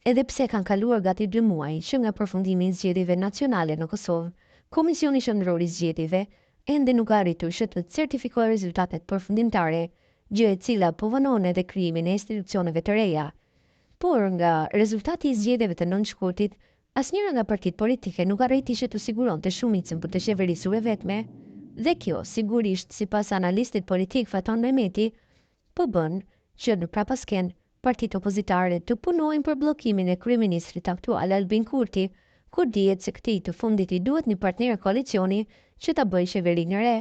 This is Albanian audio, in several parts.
Edhe pse kanë kaluar gati 2 muaj që nga përfundimi i zgjedhjeve nacionale në Kosovë, Komisioni Qendror i Zgjedhjeve ende nuk ka arritur që të certifikojë rezultatet përfundimtare, gjë e cila po vonon edhe krijimin e institucioneve të reja. Por nga rezultati i zgjedhjeve të 9 shkurtit, asnjëra nga partitë politike nuk arriti që të siguronte shumicën për të qeverisur e vetme, dhe kjo, sigurisht, sipas analistit politik Faton Mehmeti, po bën që në prapasken partitë opozitare të punojnë për bllokimin e kryeministrit aktual Albin Kurti, kur dihet se këtij të fundit i duhet një partner koalicioni që ta bëjë qeverinë e re.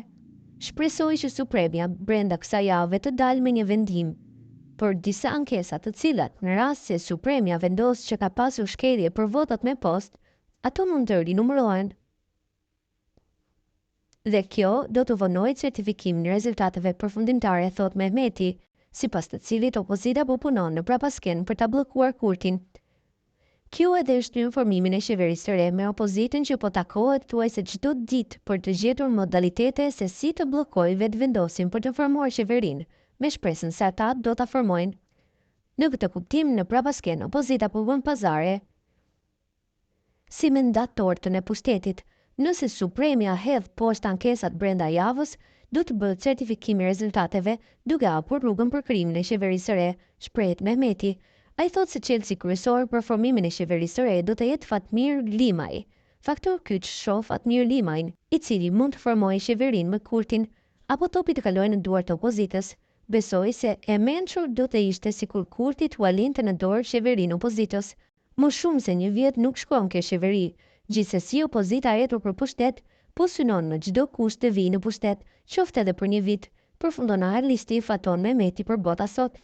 Shpresoj që Supremja brenda kësaj jave të dalë me një vendim për disa ankesa të cilat në rast se Supremja vendos që ka pasur shkelje për votat me post, ato mund të rinumërohen. Dhe kjo do të vonojë certifikimin e rezultateve përfundimtare, thot Mehmeti, sipas të cilit opozita po punon në prapasken për ta bllokuar Kurtin. Kjo edhe është informimin e qeverisë së re me opozitën që po takohet thuajse çdo ditë për të gjetur modalitete se si të bllokojë vetëvendosin për të formuar qeverinë, me shpresën se ata do ta formojnë. Në këtë kuptim, në prapasken opozita po bën pazare si mandatortën e pushtetit. Nëse Supremja hedh poshtë ankesat brenda javës, do të bëhet certifikimi i rezultateve duke hapur rrugën për krijimin e qeverisë së re, shprehet Mehmeti. Ai thotë se çelësi kryesor për formimin e qeverisë së re do të jetë Fatmir Limaj. Faktor kyç shoh Fatmir Limajin, i cili mund të formojë qeverinë me Kurtin, apo topi të kalojë në duart të opozitës. Besoi se e mençur do të ishte sikur Kurti t'u alinte në dorë qeverinë opozitës. Më shumë se një vjet nuk shkon kjo qeveri. Gjithsesi opozita etur për pushtet, po synon në çdo kusht të vijë në pushtet, qoftë edhe për një vit, përfundon analisti Faton Mehmeti për Bota Sot.